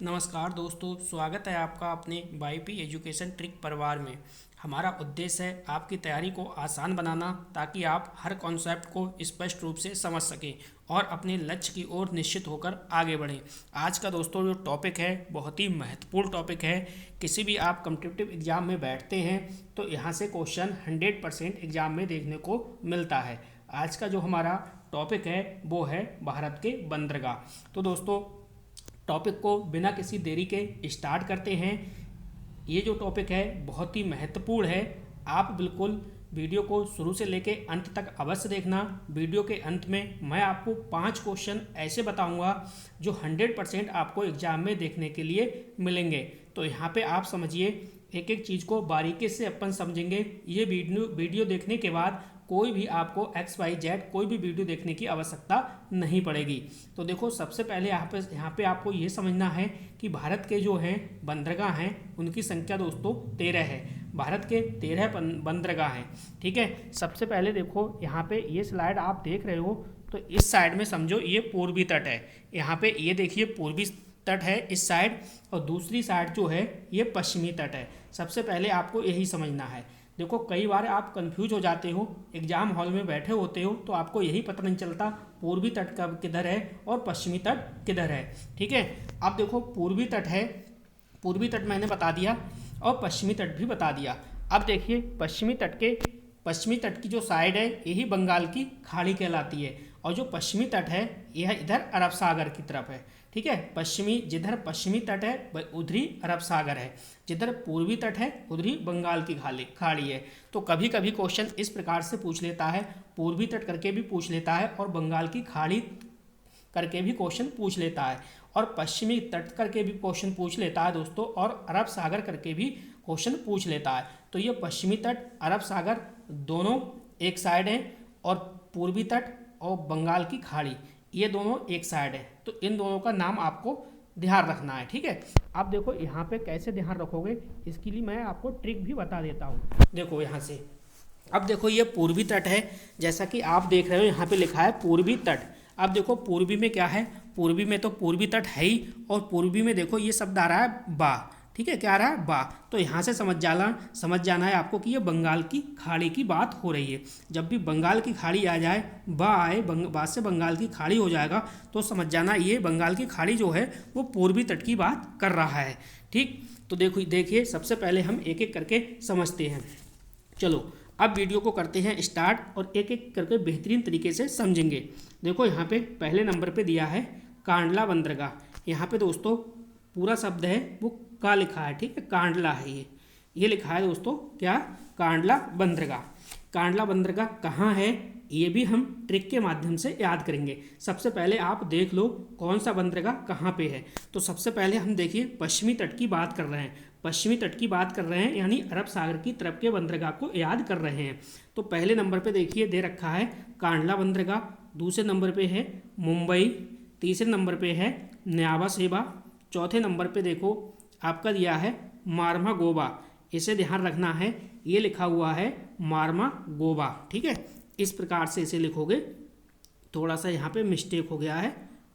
नमस्कार दोस्तों, स्वागत है आपका अपने वाईपी एजुकेशन ट्रिक परिवार में। हमारा उद्देश्य है आपकी तैयारी को आसान बनाना ताकि आप हर कॉन्सेप्ट को स्पष्ट रूप से समझ सकें और अपने लक्ष्य की ओर निश्चित होकर आगे बढ़ें। आज का दोस्तों जो टॉपिक है बहुत ही महत्वपूर्ण टॉपिक है। किसी भी आप कॉम्पिटिटिव एग्जाम में बैठते हैं तो यहाँ से क्वेश्चन 100% एग्जाम में देखने को मिलता है। आज का जो हमारा टॉपिक है वो है भारत के बंदरगाह। तो दोस्तों टॉपिक को बिना किसी देरी के स्टार्ट करते हैं। ये जो टॉपिक है बहुत ही महत्वपूर्ण है। आप बिल्कुल वीडियो को शुरू से लेके अंत तक अवश्य देखना। वीडियो के अंत में मैं आपको 5 क्वेश्चन ऐसे बताऊंगा जो 100% आपको एग्जाम में देखने के लिए मिलेंगे। तो यहाँ पे आप समझिए, एक एक चीज़ को बारीकी से अपन समझेंगे। ये वीडियो देखने के बाद कोई भी आपको XYZ कोई भी वीडियो देखने की आवश्यकता नहीं पड़ेगी। तो देखो, सबसे पहले यहाँ पे आपको ये समझना है कि भारत के जो हैं बंदरगाह हैं उनकी संख्या दोस्तों 13 है। भारत के 13 बंदरगाह हैं। ठीक है, सबसे पहले देखो यहाँ पे ये स्लाइड आप देख रहे हो तो इस साइड में समझो ये पूर्वी तट है। यहाँ पे ये देखिए पूर्वी तट है इस साइड, और दूसरी साइड जो है ये पश्चिमी तट है। सबसे पहले आपको यही समझना है। देखो, कई बार आप कंफ्यूज हो जाते हो, एग्जाम हॉल में बैठे होते हो तो आपको यही पता नहीं चलता पूर्वी तट का किधर है और पश्चिमी तट किधर है। ठीक है, अब देखो पूर्वी तट है, पूर्वी तट मैंने बता दिया और पश्चिमी तट भी बता दिया। अब देखिए पश्चिमी तट की जो साइड है यही बंगाल की खाड़ी कहलाती है, और जो पश्चिमी तट है यह इधर अरब सागर की तरफ है। ठीक है, जिधर पश्चिमी तट है उधर ही अरब सागर है, जिधर पूर्वी तट है उधर ही बंगाल की खाड़ी है। तो कभी कभी क्वेश्चन इस प्रकार से पूछ लेता है, पूर्वी तट करके भी पूछ लेता है और बंगाल की खाड़ी करके भी क्वेश्चन पूछ लेता है, और पश्चिमी तट करके भी क्वेश्चन पूछ लेता है दोस्तों, और अरब सागर करके भी क्वेश्चन पूछ लेता है। तो ये पश्चिमी तट अरब सागर दोनों एक साइड हैं, और पूर्वी तट और बंगाल की खाड़ी ये दोनों एक साइड है। तो इन दोनों का नाम आपको ध्यान रखना है। ठीक है, अब देखो यहाँ पे कैसे ध्यान रखोगे इसके लिए मैं आपको ट्रिक भी बता देता हूँ। देखो यहाँ से, अब देखो ये पूर्वी तट है, जैसा कि आप देख रहे हो यहाँ पे लिखा है पूर्वी तट। अब देखो पूर्वी में क्या है, पूर्वी में तो पूर्वी तट है ही, और पूर्वी में देखो ये शब्द आ रहा है बा। ठीक है, क्या आ रहा है बा। तो यहाँ से समझ जाना है आपको कि ये बंगाल की खाड़ी की बात हो रही है। जब भी बंगाल की खाड़ी आ जाए, बा आए, बा से बंगाल की खाड़ी हो जाएगा, तो समझ जाना ये बंगाल की खाड़ी जो है वो पूर्वी तट की बात कर रहा है। ठीक, तो देखिए सबसे पहले हम एक एक करके समझते हैं। चलो अब वीडियो को करते हैं स्टार्ट, और एक एक करके बेहतरीन तरीके से समझेंगे। देखो यहाँ पे पहले नंबर पे दिया है कांडला बंदरगाह। यहाँ पे दोस्तों पूरा शब्द है वो का लिखा है। ठीक है, कांडला है ये लिखा है दोस्तों, क्या, कांडला बंदरगाह। कांडला बंदरगाह कहाँ है ये भी हम ट्रिक के माध्यम से याद करेंगे। सबसे पहले आप देख लो कौन सा बंदरगाह कहाँ पे है। तो सबसे पहले हम देखिए पश्चिमी तट की बात कर रहे हैं, पश्चिमी तट की बात कर रहे हैं, यानी अरब सागर की तरफ के बंदरगाह को याद कर रहे हैं। तो पहले नंबर पे देखिए दे रखा है कांडला बंदरगाह, दूसरे नंबर पे है मुंबई, तीसरे नंबर पे है न्यावा सेवा, चौथे नंबर पे देखो आपका दिया है मारमा गोवा। इसे ध्यान रखना है, ये लिखा हुआ है मारमा गोवा। ठीक है, इस प्रकार से इसे लिखोगे, थोड़ा सा यहाँ पे मिस्टेक हो गया है,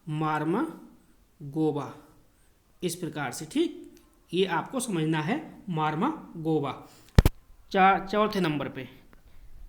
मारमा गोवा इस प्रकार से। ठीक, ये आपको समझना है मारमा गोवा। चौथे नंबर पे,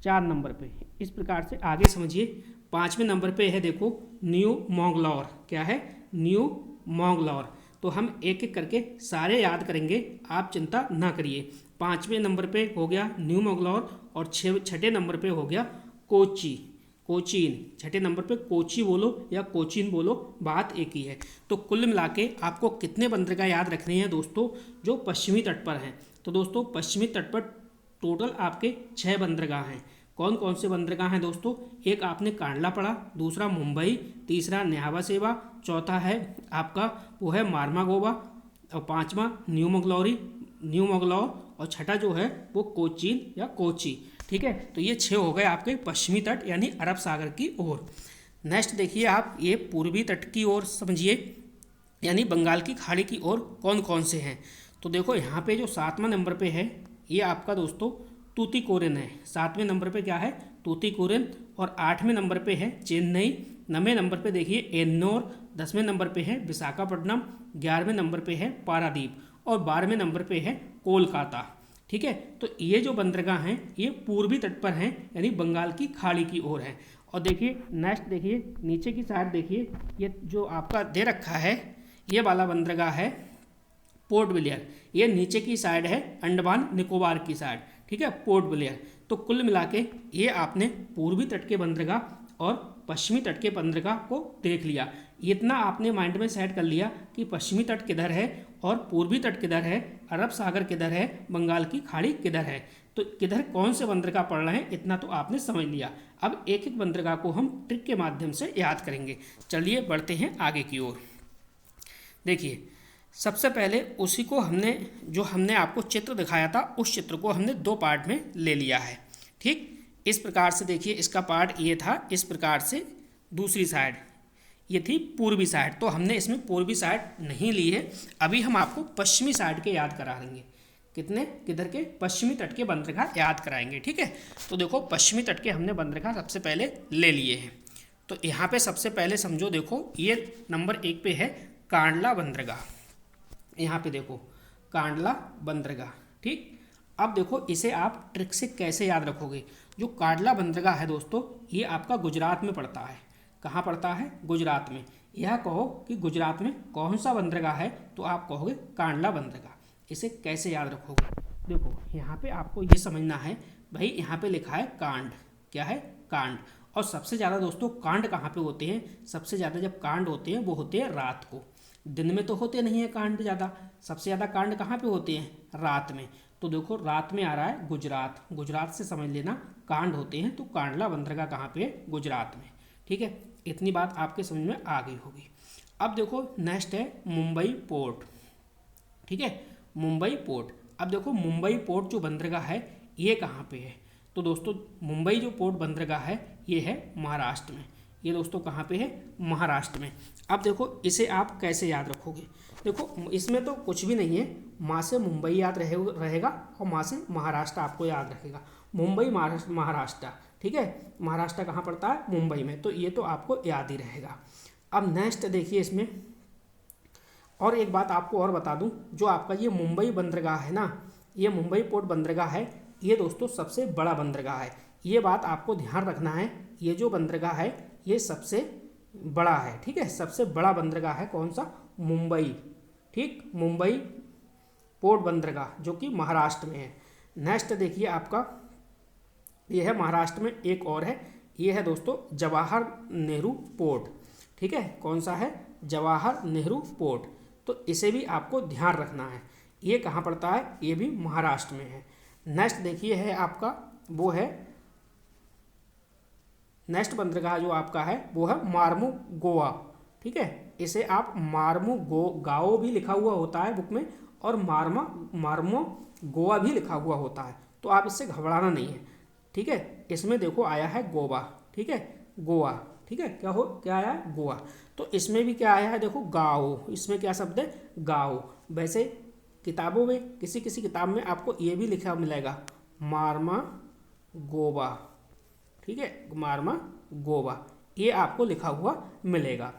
4 नंबर पे इस प्रकार से आगे समझिए। 5वें नंबर पे है देखो न्यू मोंगलौर। क्या है, न्यू मोंगलौर। तो हम एक एक करके सारे याद करेंगे, आप चिंता ना करिए। 5वें नंबर पे हो गया न्यू मोंगलौर, और 6ठे नंबर पे हो गया कोचीन। 6ठे नंबर पे कोची बोलो या कोचीन बोलो, बात एक ही है। तो कुल मिला के आपको कितने बंदरगाह याद रखने हैं दोस्तों जो पश्चिमी तट पर हैं। तो दोस्तों पश्चिमी तट पर टोटल आपके 6 बंदरगाह हैं। कौन कौन से बंदरगाह हैं दोस्तों, एक आपने कांडला पढ़ा, दूसरा मुंबई, तीसरा न्यावा सेवा, चौथा है आपका वो है मारमा गोवा, और 5वां न्यू मोंगलौर, और छठा जो है वो कोचीन या कोची। ठीक है, तो ये 6 हो गए आपके पश्चिमी तट यानी अरब सागर की ओर। नेक्स्ट देखिए आप ये पूर्वी तट की ओर समझिए, यानी बंगाल की खाड़ी की ओर कौन कौन से हैं। तो देखो यहाँ पे जो 7वां नंबर पे है ये आपका दोस्तों तूतीकोरिन है। 7वें नंबर पे क्या है, तूतीकोरिन, और 8वें नंबर पे है चेन्नई, 9वें नंबर पे देखिए एन्नोर, 10वें नंबर पे है विशाखापट्टनम, 11वें नंबर पे है पारादीप और 12वें नंबर पे है कोलकाता। ठीक है, तो ये जो बंदरगाह हैं ये पूर्वी तट पर हैं, यानी बंगाल की खाड़ी की ओर हैं। और देखिए नेक्स्ट देखिए नीचे की साइड देखिए, ये जो आपका दे रखा है ये वाला बंदरगाह है पोर्ट ब्लेयर, ये नीचे की साइड है अंडमान निकोबार की साइड। ठीक है, पोर्ट ब्लेयर। तो कुल मिला के ये आपने पूर्वी तट के बंदरगाह और पश्चिमी तट के बंदरगाह को देख लिया। इतना आपने माइंड में सेट कर लिया कि पश्चिमी तट किधर है और पूर्वी तट किधर है, अरब सागर किधर है, बंगाल की खाड़ी किधर है, तो किधर कौन से बंदरगाह पड़ रहे हैं, इतना तो आपने समझ लिया। अब एक एक बंदरगाह को हम ट्रिक के माध्यम से याद करेंगे। चलिए बढ़ते हैं आगे की ओर। देखिए सबसे पहले उसी को हमने आपको चित्र दिखाया था, उस चित्र को हमने दो पार्ट में ले लिया है। ठीक, इस प्रकार से देखिए इसका पार्ट ये था, इस प्रकार से दूसरी साइड ये थी पूर्वी साइड, तो हमने इसमें पूर्वी साइड नहीं ली है। अभी हम आपको पश्चिमी साइड के याद करा देंगे। किधर के? पश्चिमी तट के बंदरगाह याद कराएंगे। ठीक है, तो देखो पश्चिमी तट के हमने बंदरगाह सबसे पहले ले लिए हैं। तो यहाँ पे सबसे पहले समझो, देखो ये नंबर 1 पे है कांडला बंदरगाह। यहाँ पे देखो कांडला बंदरगाह। ठीक, अब देखो इसे आप ट्रिक से कैसे याद रखोगे। जो कांडला बंदरगाह है दोस्तों, ये आपका गुजरात में पड़ता है। कहाँ पड़ता है? गुजरात में। यह कहो कि गुजरात में कौन सा बंदरगाह है, तो आप कहोगे कांडला बंदरगाह। इसे कैसे याद रखोगे? देखो यहाँ पे आपको ये समझना है भाई, यहाँ पे लिखा है कांड। क्या है? कांड। और सबसे ज़्यादा दोस्तों कांड कहाँ पे होते हैं? सबसे ज़्यादा जब कांड होते हैं वो होते हैं रात को। दिन में तो होते नहीं है कांड ज़्यादा। सबसे ज़्यादा कांड कहाँ पे होते हैं? रात में। तो देखो रात में आ रहा है गुजरात, गुजरात से समझ लेना कांड होते हैं। तो कांडला बंदरगाह कहाँ पे है? गुजरात में। ठीक है, इतनी बात आपके समझ में आ गई होगी। अब देखो नेक्स्ट है मुंबई पोर्ट। ठीक है, मुंबई पोर्ट। अब देखो मुंबई पोर्ट जो बंदरगाह है ये कहाँ पे है? तो दोस्तों मुंबई जो पोर्ट बंदरगाह है ये है महाराष्ट्र में। ये दोस्तों कहाँ पे है? महाराष्ट्र में। अब देखो इसे आप कैसे याद रखोगे? देखो इसमें तो कुछ भी नहीं है, माँ से मुंबई याद रहेगा और माँ से महाराष्ट्र आपको याद रखेगा। मुंबई महाराष्ट्र। ठीक है, महाराष्ट्र कहाँ पड़ता है? मुंबई में। तो ये तो आपको याद ही रहेगा। अब नेक्स्ट देखिए इसमें और एक बात आपको और बता दूं, जो आपका ये मुंबई बंदरगाह है ना, ये मुंबई पोर्ट बंदरगाह है, ये दोस्तों सबसे बड़ा बंदरगाह है। ये बात आपको ध्यान रखना है, ये जो बंदरगाह है ये सबसे बड़ा है। ठीक है, सबसे बड़ा बंदरगाह है कौन सा? मुंबई। ठीक, मुंबई पोर्ट बंदरगाह जो कि महाराष्ट्र में है। नेक्स्ट देखिए आपका ये है महाराष्ट्र में एक और है, ये है दोस्तों जवाहर नेहरू पोर्ट। ठीक है, कौन सा है? जवाहर नेहरू पोर्ट। तो इसे भी आपको ध्यान रखना है। ये कहाँ पड़ता है? ये भी महाराष्ट्र में है। नेक्स्ट देखिए है आपका वो है, नेक्स्ट बंदरगाह जो आपका है वो है मार्मू गोवा। ठीक है, इसे आप मार्मू गाओ भी लिखा हुआ होता है बुक में और मार्मो गोवा भी लिखा हुआ होता है, तो आप इससे घबराना नहीं है। ठीक है, इसमें देखो आया है गोवा। ठीक है, गोवा। ठीक है, क्या आया है? गोवा। तो इसमें भी क्या आया है? देखो गाओ। इसमें क्या शब्द है? गाओ। वैसे किताबों में किसी किसी किताब में आपको ये भी लिखा मिलेगा मार्मा गोवा। ठीक है, मार्मा गोवा ये आपको लिखा हुआ मिलेगा।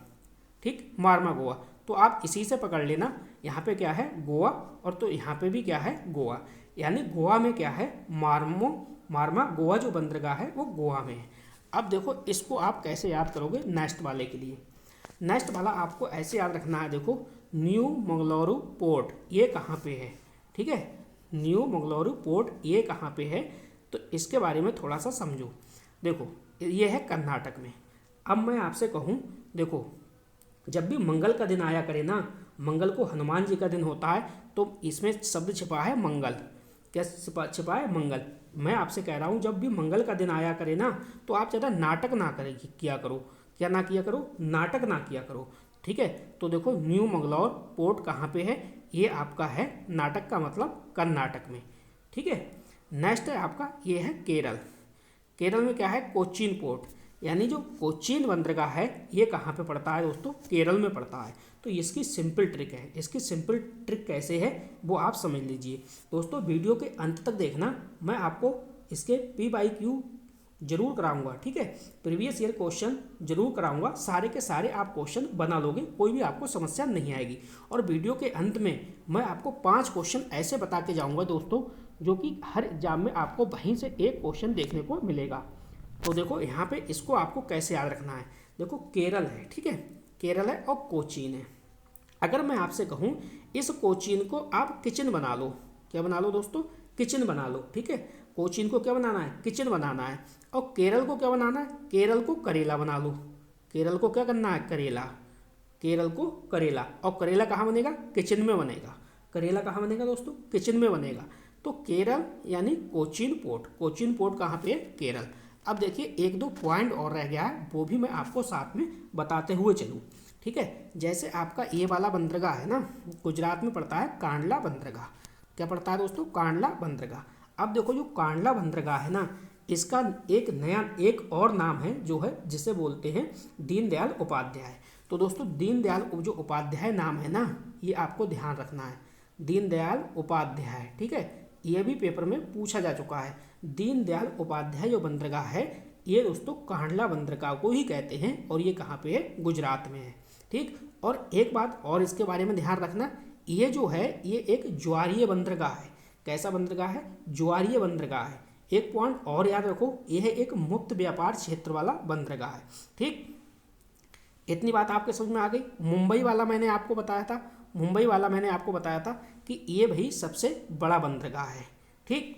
ठीक, मार्मा गोवा। तो आप इसी से पकड़ लेना, यहाँ पे क्या है? गोवा, और तो यहाँ पे भी क्या है? गोवा। यानी गोवा में क्या है? मार्मा गोवा जो बंदरगाह है वो गोवा में है। अब देखो इसको आप कैसे याद करोगे नेक्स्ट वाले के लिए। नेक्स्ट वाला आपको ऐसे याद रखना है, देखो न्यू मंगलुरु पोर्ट ये कहाँ पे है? ठीक है, न्यू मंगलुरु पोर्ट ये कहाँ पे है? तो इसके बारे में थोड़ा सा समझो। देखो ये है कर्नाटक में। अब मैं आपसे कहूँ, देखो जब भी मंगल का दिन आया करे ना, मंगल को हनुमान जी का दिन होता है, तो इसमें शब्द छिपा है मंगल। क्या छिपा है? मंगल। मैं आपसे कह रहा हूँ जब भी मंगल का दिन आया करे ना, तो आप ज़्यादा नाटक ना किया करो। क्या ना किया करो? नाटक ना किया करो। ठीक है, तो देखो न्यू मंगलौर पोर्ट कहाँ पे है? ये आपका है नाटक का मतलब कर्नाटक में। ठीक है, नेक्स्ट है आपका ये है केरल। केरल में क्या है? कोचीन पोर्ट। यानी जो कोचीन बंदरगाह है ये कहाँ पे पड़ता है दोस्तों? केरल में पड़ता है। तो इसकी सिंपल ट्रिक है, इसकी सिंपल ट्रिक कैसे है वो आप समझ लीजिए। दोस्तों वीडियो के अंत तक देखना, मैं आपको इसके PYQ जरूर कराऊंगा, ठीक है। प्रीवियस ईयर क्वेश्चन जरूर कराऊंगा, सारे के सारे आप क्वेश्चन बना लोगे, कोई भी आपको समस्या नहीं आएगी। और वीडियो के अंत में मैं आपको 5 क्वेश्चन ऐसे बता के जाऊंगा दोस्तों, जो कि हर एग्जाम में आपको वहीं से एक क्वेश्चन देखने को मिलेगा। तो देखो यहाँ पे इसको आपको कैसे याद रखना है। देखो केरल है, ठीक है, केरल है और कोचीन है। अगर मैं आपसे कहूँ इस कोचीन को आप किचन बना लो, क्या बना लो दोस्तों, किचन बना लो, ठीक है। कोचीन को क्या बनाना है, किचन बनाना है। और केरल को क्या बनाना है, केरल को करेला बना लो। केरल को क्या करना है, करेला, केरल को करेला। और करेला कहाँ बनेगा, किचन में बनेगा। करेला कहाँ बनेगा दोस्तों, किचन में बनेगा। तो केरल यानी कोचीन पोर्ट, कोचीन पोर्ट कहाँ पे है, केरल। अब देखिए 1-2 पॉइंट और रह गया है, वो भी मैं आपको साथ में बताते हुए चलूँ, ठीक है। जैसे आपका ये वाला बंदरगाह है ना, गुजरात में पड़ता है कांडला बंदरगाह। क्या पड़ता है दोस्तों, कांडला बंदरगाह। अब देखो जो कांडला बंदरगाह है ना, इसका एक और नाम है जो है, जिसे बोलते हैं दीनदयाल उपाध्याय। तो दोस्तों दीनदयाल जो उपाध्याय नाम है ना, ये आपको ध्यान रखना है, दीनदयाल उपाध्याय, ठीक है। ये भी पेपर में पूछा जा चुका है। दीनदयाल उपाध्याय जो बंदरगाह है, ये दोस्तों कांडला बंदरगाह को ही कहते हैं, और ये कहाँ पे है, गुजरात में है, ठीक। और एक बात और इसके बारे में ध्यान रखना, ये जो है ये एक ज्वारीय बंदरगाह है। कैसा बंदरगाह है, ज्वारीय बंदरगाह है। एक पॉइंट और याद रखो, यह एक मुक्त व्यापार क्षेत्र वाला बंदरगाह है, ठीक। इतनी बात आपके समझ में आ गई। मुंबई वाला मैंने आपको बताया था, मुंबई वाला मैंने आपको बताया था कि ये भाई सबसे बड़ा बंदरगाह है, ठीक।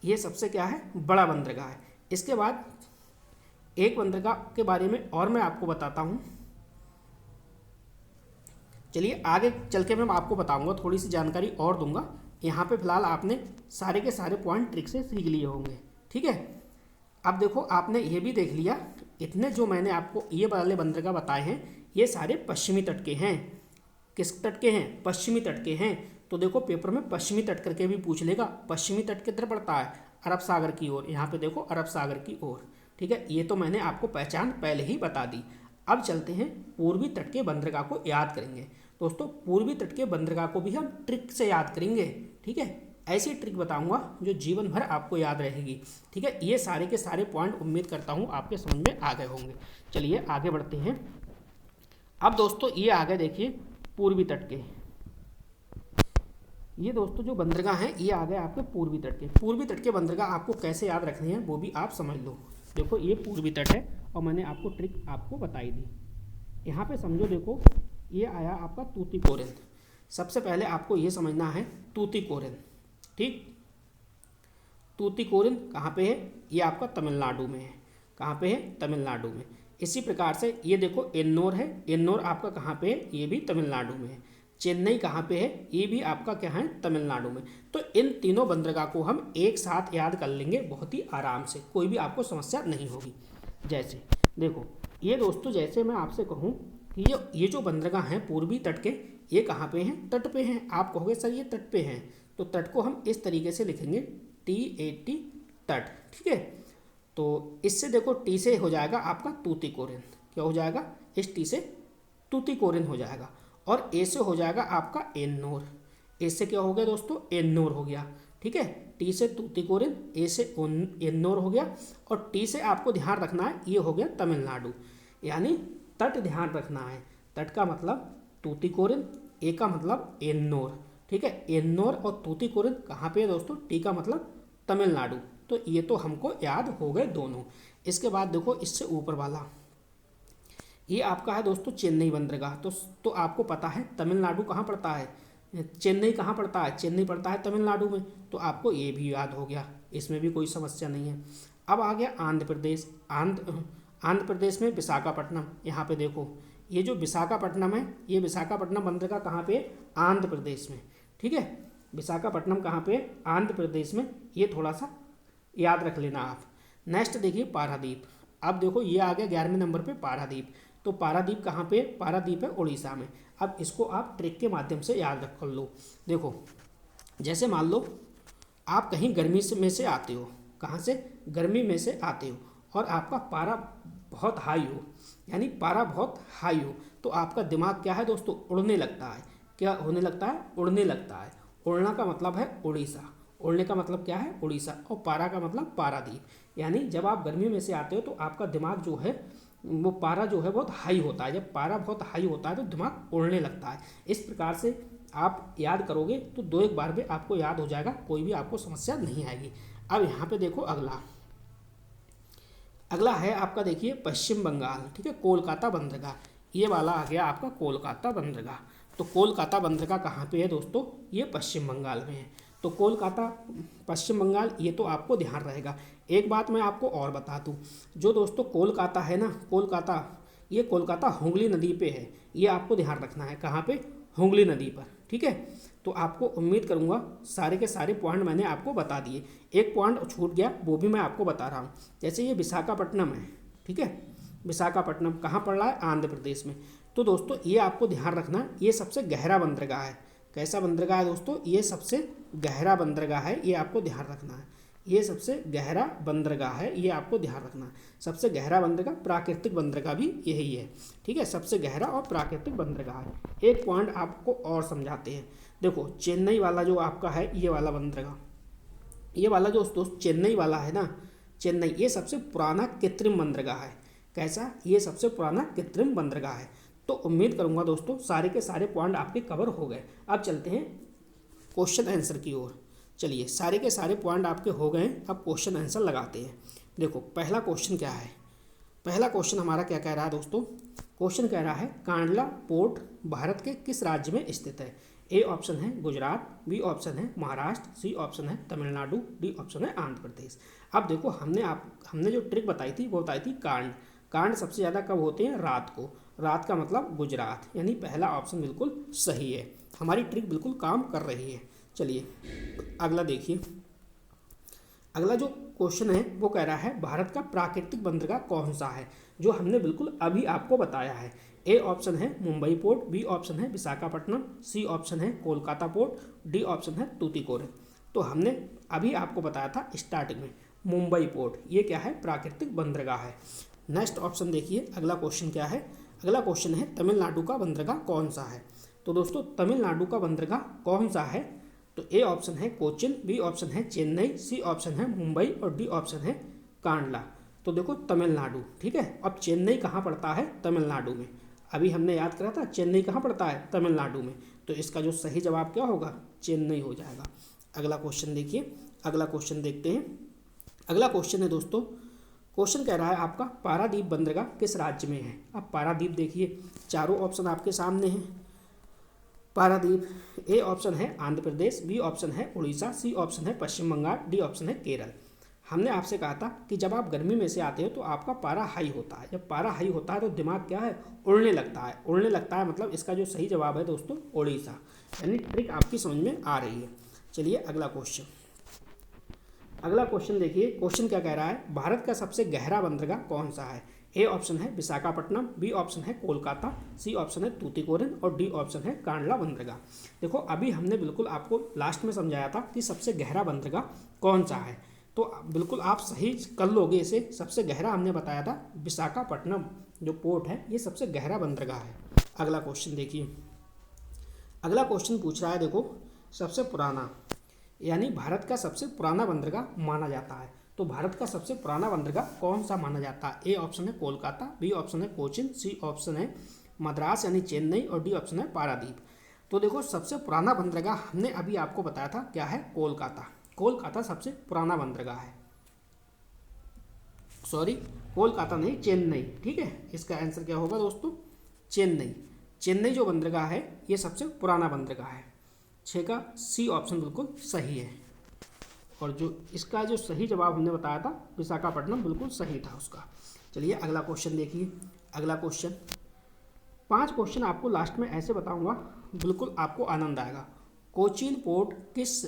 ये सबसे क्या है, बड़ा बंदरगाह है। इसके बाद एक बंदरगाह के बारे में और मैं आपको बताता हूँ। चलिए आगे चल के मैं आपको बताऊंगा, थोड़ी सी जानकारी और दूंगा। यहाँ पे फिलहाल आपने सारे के सारे पॉइंट ट्रिक से सीख लिए होंगे, ठीक है। अब देखो आपने ये भी देख लिया, इतने जो मैंने आपको ये वाले बंदरगाह बताए हैं, ये सारे पश्चिमी तट के हैं। किस तट के हैं, पश्चिमी तट के हैं। तो देखो पेपर में पश्चिमी तट करके भी पूछ लेगा। पश्चिमी तट किधर पड़ता है, अरब सागर की ओर। यहाँ पे देखो अरब सागर की ओर, ठीक है। ये तो मैंने आपको पहचान पहले ही बता दी। अब चलते हैं पूर्वी तट के बंदरगाह को याद करेंगे। दोस्तों पूर्वी तट के बंदरगाह को भी हम ट्रिक से याद करेंगे, ठीक है। ऐसी ट्रिक बताऊंगा जो जीवन भर आपको याद रहेगी, ठीक है। ये सारे के सारे पॉइंट उम्मीद करता हूँ आपके समझ में आ गए होंगे। चलिए आगे बढ़ते हैं। अब दोस्तों ये आगे देखिए पूर्वी तट के, ये दोस्तों जो बंदरगाह हैं ये आ गए आपके पूर्वी तट के। पूर्वी तट के बंदरगाह आपको कैसे याद रखने हैं वो भी आप समझ लो। देखो ये पूर्वी तट है और मैंने आपको ट्रिक आपको बताई दी। यहाँ पे समझो, देखो ये आया आपका तूतीकोरिन। सबसे पहले आपको ये समझना है तूतीकोरिन, ठीक। तूतीकोरिन कहाँ पे है, ये आपका तमिलनाडु में है। कहाँ पे है, तमिलनाडु में। इसी प्रकार से ये देखो एन्नोर है, एन्नोर आपका कहाँ पे है, ये भी तमिलनाडु में है। चेन्नई कहाँ पे है, ये भी आपका क्या है, तमिलनाडु में। तो इन तीनों बंदरगाह को हम एक साथ याद कर लेंगे बहुत ही आराम से, कोई भी आपको समस्या नहीं होगी। जैसे देखो ये दोस्तों, जैसे मैं आपसे कहूँ कि ये जो बंदरगाह हैं पूर्वी तट के, ये कहाँ पे हैं, तट पे हैं। आप कहोगे सर ये तट पे हैं, तो तट को हम इस तरीके से लिखेंगे TAT, तट, ठीक है। तो इससे देखो टी से हो जाएगा आपका तूतीकोरिन। क्या हो जाएगा, इस टी से तूतीकोरिन हो जाएगा। और ए से हो जाएगा आपका एन्नोर। ए से क्या हो गया दोस्तों, एन्नोर हो गया, ठीक है। टी से तूतीकोरिन, ए से एन्नोर हो गया। और टी से आपको ध्यान रखना है, ये हो गया तमिलनाडु। यानी तट ध्यान रखना है, तट का मतलब तूतीकोरिन, ए का मतलब एन्नोर, ठीक है। एन्नोर और तूतीकोरिन कहाँ पे है दोस्तों, टी का मतलब तमिलनाडु। तो ये तो हमको याद हो गए दोनों। इसके बाद देखो इससे ऊपर वाला, ये आपका है दोस्तों चेन्नई बंदरगाह। तो आपको पता है तमिलनाडु कहाँ पड़ता है, चेन्नई कहाँ पड़ता है, चेन्नई पड़ता है तमिलनाडु में। तो आपको ये भी याद हो गया, इसमें भी कोई समस्या नहीं है। अब आ गया आंध्र प्रदेश। आंध्र प्रदेश में विशाखापट्टनम। यहाँ पे देखो ये जो विशाखापट्टनम है, ये विशाखापट्टनम बंदरगाह कहाँ पे, आंध्र प्रदेश में, ठीक है। विशाखापट्टनम कहाँ पे, आंध्र प्रदेश में। ये थोड़ा सा याद रख लेना आप। नेक्स्ट देखिए पारादीप। अब देखो ये आ गया 11वें नंबर पे पारादीप। तो पारादीप कहाँ पे, पारादीप है उड़ीसा में। अब इसको आप ट्रिक के माध्यम से याद रख लो। देखो जैसे मान लो आप कहीं गर्मी में से आते हो, कहाँ से, गर्मी में से आते हो, और आपका पारा बहुत हाई हो, यानी पारा बहुत हाई हो, तो आपका दिमाग क्या है दोस्तों, उड़ने लगता है। क्या होने लगता है, उड़ने लगता है। उड़ना का मतलब है उड़ीसा। उड़ने का मतलब क्या है, उड़ीसा। और पारा का मतलब पारादीप। यानी जब आप गर्मी में से आते हो तो आपका दिमाग जो है वो पारा जो है बहुत हाई होता है। जब पारा बहुत हाई होता है तो दिमाग उड़ने लगता है। इस प्रकार से आप याद करोगे तो दो एक बार में आपको याद हो जाएगा, कोई भी आपको समस्या नहीं आएगी। अब यहाँ पे देखो अगला अगला है आपका, देखिए पश्चिम बंगाल, ठीक है, कोलकाता बंदरगाह। ये वाला आ गया आपका कोलकाता बंदरगाह। तो कोलकाता बंदरगाह कहाँ पे है दोस्तों, ये पश्चिम बंगाल में है। तो कोलकाता पश्चिम बंगाल, ये तो आपको ध्यान रहेगा। एक बात मैं आपको और बता दूँ, जो दोस्तों कोलकाता है ना, कोलकाता, ये कोलकाता हुगली नदी पे है। ये आपको ध्यान रखना है, कहाँ पे, हुगली नदी पर, ठीक है। तो आपको उम्मीद करूँगा सारे के सारे पॉइंट मैंने आपको बता दिए। एक पॉइंट छूट गया, वो भी मैं आपको बता रहा हूँ। जैसे ये विशाखापट्टनम है, ठीक है, विशाखापट्टनम कहाँ पड़ रहा है, आंध्र प्रदेश में। तो दोस्तों ये आपको ध्यान रखना, ये सबसे गहरा बंदरगाह है। कैसा बंदरगाह है दोस्तों, ये सबसे गहरा बंदरगाह है, ये आपको ध्यान रखना है। ये सबसे गहरा बंदरगाह है, ये आपको ध्यान रखना है। सबसे गहरा बंदरगाह, प्राकृतिक बंदरगाह भी यही है, ठीक है, सबसे गहरा और प्राकृतिक बंदरगाह है। एक पॉइंट आपको और समझाते हैं। देखो चेन्नई वाला जो आपका है, ये वाला बंदरगाह, ये वाला जो दोस्त चेन्नई वाला है ना, चेन्नई, ये सबसे पुराना कृत्रिम बंदरगाह है। कैसा, ये सबसे पुराना कृत्रिम बंदरगाह है। तो उम्मीद करूंगा दोस्तों सारे के सारे पॉइंट आपके कवर हो गए। अब चलते हैं क्वेश्चन आंसर की ओर। चलिए सारे के सारे पॉइंट आपके हो गए, अब क्वेश्चन आंसर लगाते हैं। देखो पहला क्वेश्चन क्या है, पहला क्वेश्चन हमारा क्या कह रहा है दोस्तों, क्वेश्चन कह रहा है कांडला पोर्ट भारत के किस राज्य में स्थित है। ए ऑप्शन है गुजरात, बी ऑप्शन है महाराष्ट्र, सी ऑप्शन है तमिलनाडु, डी ऑप्शन है आंध्र प्रदेश। अब देखो हमने जो ट्रिक बताई थी वो बताई थी कांड। कांड सबसे ज़्यादा कब होते हैं, रात को। रात का मतलब गुजरात, यानी पहला ऑप्शन बिल्कुल सही है। हमारी ट्रिक बिल्कुल काम कर रही है। चलिए अगला देखिए, अगला जो क्वेश्चन है वो कह रहा है भारत का प्राकृतिक बंदरगाह कौन सा है, जो हमने बिल्कुल अभी आपको बताया है। ए ऑप्शन है मुंबई पोर्ट, बी ऑप्शन है विशाखापट्टनम, सी ऑप्शन है कोलकाता पोर्ट, डी ऑप्शन है तूतीकोरिन। तो हमने अभी आपको बताया था स्टार्टिंग में मुंबई पोर्ट, ये क्या है, प्राकृतिक बंदरगाह है। नेक्स्ट ऑप्शन देखिए, अगला क्वेश्चन क्या है, अगला क्वेश्चन है तमिलनाडु का बंदरगाह कौन सा है। तो दोस्तों तमिलनाडु का बंदरगाह कौन सा है, तो ए ऑप्शन है कोचिन, बी ऑप्शन है चेन्नई, सी ऑप्शन है मुंबई और डी ऑप्शन है कांडला। तो देखो तमिलनाडु, ठीक है। अब चेन्नई कहाँ पड़ता है, तमिलनाडु में। अभी हमने याद करा था चेन्नई कहाँ पड़ता है, तमिलनाडु में। तो इसका जो सही जवाब क्या होगा, चेन्नई हो जाएगा। अगला क्वेश्चन देखिए, अगला क्वेश्चन देखते हैं। अगला क्वेश्चन है दोस्तों, क्वेश्चन कह रहा है आपका पारादीप बंदरगाह किस राज्य में है। अब पारादीप देखिए, चारों ऑप्शन आपके सामने हैं। पारादीप, ए ऑप्शन है आंध्र प्रदेश, बी ऑप्शन है उड़ीसा, सी ऑप्शन है पश्चिम बंगाल, डी ऑप्शन है केरल। हमने आपसे कहा था कि जब आप गर्मी में से आते हो तो आपका पारा हाई होता है। जब पारा हाई होता है तो दिमाग क्या है, उड़ने लगता है। उड़ने लगता है मतलब इसका जो सही जवाब है दोस्तों उड़ीसा। यानी ट्रिक आपकी समझ में आ रही है। चलिए अगला क्वेश्चन, अगला क्वेश्चन देखिए, क्वेश्चन क्या कह रहा है भारत का सबसे गहरा बंदरगाह कौन सा है। ए ऑप्शन है विशाखापट्टनम, बी ऑप्शन है कोलकाता, सी ऑप्शन है तूतीकोरिन और डी ऑप्शन है कांडला बंदरगाह। देखो अभी हमने बिल्कुल आपको लास्ट में समझाया था कि सबसे गहरा बंदरगाह कौन सा है, तो बिल्कुल आप सही कर लोगे इसे। सबसे गहरा हमने बताया था विशाखापट्टनम जो पोर्ट है, ये सबसे गहरा बंदरगाह है। अगला क्वेश्चन देखिए, अगला क्वेश्चन पूछ रहा है देखो सबसे पुराना, यानी भारत का सबसे पुराना बंदरगाह माना जाता है। तो भारत का सबसे पुराना बंदरगाह कौन सा माना जाता है। ए ऑप्शन है कोलकाता, बी ऑप्शन है कोचिन, सी ऑप्शन है मद्रास यानी चेन्नई और डी ऑप्शन है पारादीप। तो देखो सबसे पुराना बंदरगाह हमने अभी आपको बताया था क्या है, कोलकाता। कोलकाता सबसे पुराना बंदरगाह है, सॉरी कोलकाता नहीं चेन्नई, ठीक है। इसका आंसर क्या होगा दोस्तों, चेन्नई। चेन्नई जो बंदरगाह है ये सबसे पुराना बंदरगाह है। 6 का सी ऑप्शन बिल्कुल सही है। और जो इसका जो सही जवाब हमने बताया था विशाखापट्टनम, बिल्कुल सही था उसका। चलिए अगला क्वेश्चन देखिए, अगला क्वेश्चन 5 क्वेश्चन आपको लास्ट में ऐसे बताऊंगा, बिल्कुल आपको आनंद आएगा। कोचीन पोर्ट किस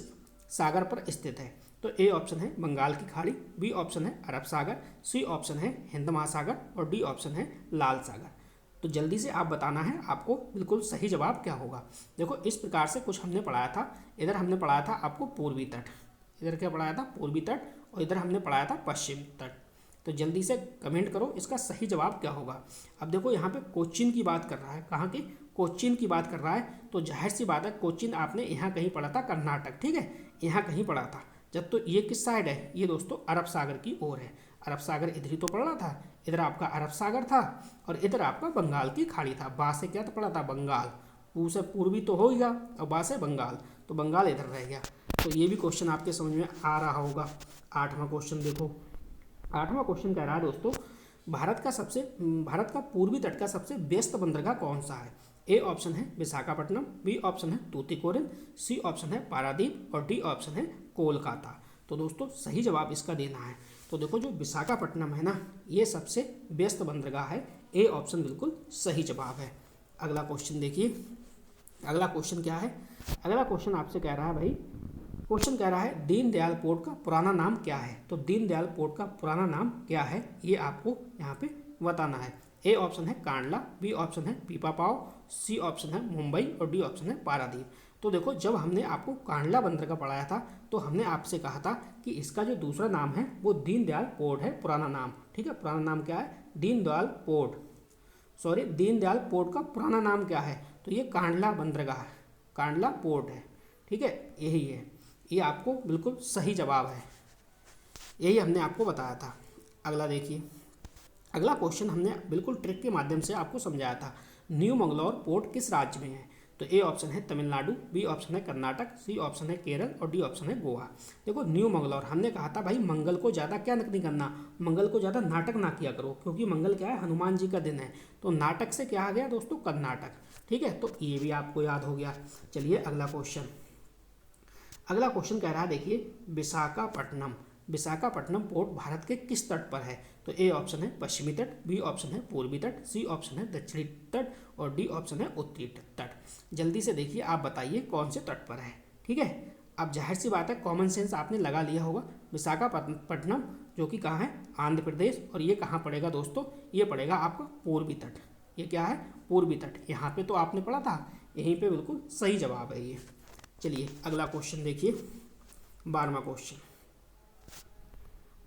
सागर पर स्थित है। तो ए ऑप्शन है बंगाल की खाड़ी, बी ऑप्शन है अरब सागर, सी ऑप्शन है हिंद महासागर और डी ऑप्शन है लाल सागर। तो जल्दी से आप बताना है आपको बिल्कुल सही जवाब क्या होगा। देखो इस प्रकार से कुछ हमने पढ़ाया था, इधर हमने पढ़ाया था आपको पूर्वी तट, इधर क्या पढ़ाया था पूर्वी तट, और इधर हमने पढ़ाया था पश्चिम तट। तो जल्दी से कमेंट करो इसका सही जवाब क्या होगा। अब देखो यहाँ पे कोचीन की बात कर रहा है, कहाँ की, कोचीन की बात कर रहा है। तो जाहिर सी बात है कोचीन आपने यहाँ कहीं पढ़ा था कर्नाटक, ठीक है। यहाँ कहीं पड़ा था। जब तो ये किस साइड है, ये दोस्तों अरब सागर की ओर है। अरब सागर इधर ही तो पड़ रहा था, इधर आपका अरब सागर था और इधर आपका बंगाल की खाड़ी था। बा से क्या तो पड़ा था बंगाल, पू से पूर्वी तो हो गया और बा से बंगाल, तो बंगाल इधर रह गया। तो ये भी क्वेश्चन आपके समझ में आ रहा होगा। 8वां क्वेश्चन देखो। 8वां क्वेश्चन कह रहा है दोस्तों, भारत का पूर्वी तट का सबसे व्यस्त बंदरगाह कौन सा है। ए ऑप्शन है विशाखापट्टनम, बी ऑप्शन है तूतीकोरिन, सी ऑप्शन है पारादीप और डी ऑप्शन है कोलकाता। तो दोस्तों सही जवाब इसका देना है। तो देखो जो विशाखापट्टनम है ना, ये सबसे व्यस्त बंदरगाह है। ए ऑप्शन बिल्कुल सही जवाब है। अगला क्वेश्चन देखिए। अगला क्वेश्चन क्या है, अगला क्वेश्चन आपसे कह रहा है भाई, क्वेश्चन कह रहा है दीनदयाल पोर्ट का पुराना नाम क्या है। तो दीनदयाल पोर्ट का पुराना नाम क्या है, ये आपको यहाँ पे बताना है। ए ऑप्शन है कांडला, बी ऑप्शन है पीपापाव, सी ऑप्शन है मुंबई और डी ऑप्शन है पारादीप। तो देखो जब हमने आपको कांडला बंदरगाह पढ़ाया था तो हमने आपसे कहा था कि इसका जो दूसरा नाम है वो दीनदयाल पोर्ट है, पुराना नाम। ठीक है, पुराना नाम क्या है, Deendayal port. Sorry, Deendayal port का पुराना नाम क्या है, तो ये कांडला बंदरगाह है, कांडला पोर्ट है। ठीक है, यही है, ये आपको बिल्कुल सही जवाब है, यही हमने आपको बताया था। अगला देखिए। अगला क्वेश्चन हमने बिल्कुल ट्रिक के माध्यम से आपको समझाया था। न्यू मंगलौर पोर्ट किस राज्य में है। तो ए ऑप्शन है तमिलनाडु, बी ऑप्शन है कर्नाटक, सी ऑप्शन है केरल और डी ऑप्शन है गोवा। देखो न्यू मंगलौर, हमने कहा था भाई मंगल को ज़्यादा क्या नहीं करना, मंगल को ज़्यादा नाटक ना किया करो, क्योंकि मंगल क्या है, हनुमान जी का दिन है। तो नाटक से क्या आ गया दोस्तों, कर्नाटक। ठीक है, तो ये भी आपको याद हो गया। चलिए अगला क्वेश्चन। अगला क्वेश्चन कह रहा है देखिए, विशाखापट्टनम, विशाखापट्टनम पोर्ट भारत के किस तट पर है। तो ए ऑप्शन है पश्चिमी तट, बी ऑप्शन है पूर्वी तट, सी ऑप्शन है दक्षिणी तट और डी ऑप्शन है उत्तरी तट। जल्दी से देखिए, आप बताइए कौन से तट पर है। ठीक है, अब जाहिर सी बात है, कॉमन सेंस आपने लगा लिया होगा। विशाखापट्टनम जो कि कहाँ है, आंध्र प्रदेश, और ये कहाँ पड़ेगा दोस्तों, ये पड़ेगा आपका पूर्वी तट। ये क्या है, पूर्वी तट। यहाँ पे तो आपने पढ़ा था, यहीं पे बिल्कुल सही जवाब है ये। चलिए अगला क्वेश्चन देखिए, 12वां क्वेश्चन।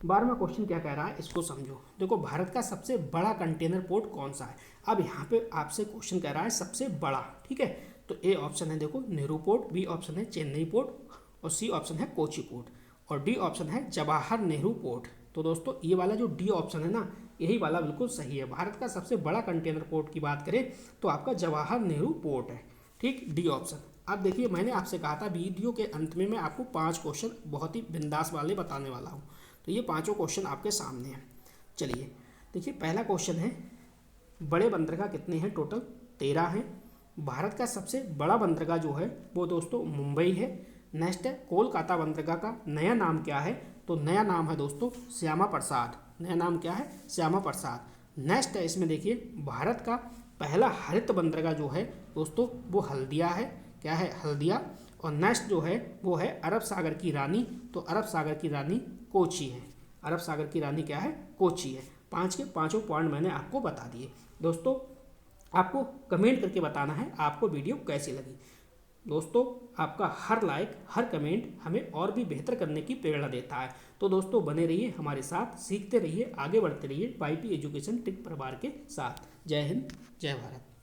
12वां क्वेश्चन क्या कह रहा है, इसको समझो। देखो भारत का सबसे बड़ा कंटेनर पोर्ट कौन सा है। अब यहाँ पे आपसे क्वेश्चन कह रहा है सबसे बड़ा। ठीक है, तो ए ऑप्शन है देखो नेहरू पोर्ट, बी ऑप्शन है चेन्नई पोर्ट और सी ऑप्शन है कोची पोर्ट और डी ऑप्शन है जवाहर नेहरू पोर्ट। तो दोस्तों ये वाला जो डी ऑप्शन है ना, यही वाला बिल्कुल सही है। भारत का सबसे बड़ा कंटेनर पोर्ट की बात करें तो आपका जवाहर नेहरू पोर्ट है। ठीक, डी ऑप्शन। अब देखिए, मैंने आपसे कहा था वीडियो के अंत में मैं आपको 5 क्वेश्चन बहुत ही बिंदास वाले बताने वाला हूँ। तो ये 5 क्वेश्चन आपके सामने हैं। चलिए देखिए, पहला क्वेश्चन है, बड़े बंदरगाह कितने हैं, टोटल 13 हैं। भारत का सबसे बड़ा बंदरगाह जो है वो दोस्तों मुंबई है। नेक्स्ट है कोलकाता बंदरगाह का नया नाम क्या है। तो नया नाम है दोस्तों श्यामा प्रसाद। नया नाम क्या है, श्यामा प्रसाद। नेक्स्ट है इसमें देखिए, भारत का पहला हरित बंदरगाह जो है दोस्तों वो हल्दिया है। क्या है, हल्दिया। और नेक्स्ट जो है वो है अरब सागर की रानी। तो अरब सागर की रानी कोची है। अरब सागर की रानी क्या है, कोची है। 5 के 5 पॉइंट मैंने आपको बता दिए। दोस्तों आपको कमेंट करके बताना है आपको वीडियो कैसी लगी। दोस्तों आपका हर लाइक, हर कमेंट हमें और भी बेहतर करने की प्रेरणा देता है। तो दोस्तों बने रहिए हमारे साथ, सीखते रहिए, आगे बढ़ते रहिए YP एजुकेशन ट्रिक परिवार के साथ। जय हिंद, जय भारत।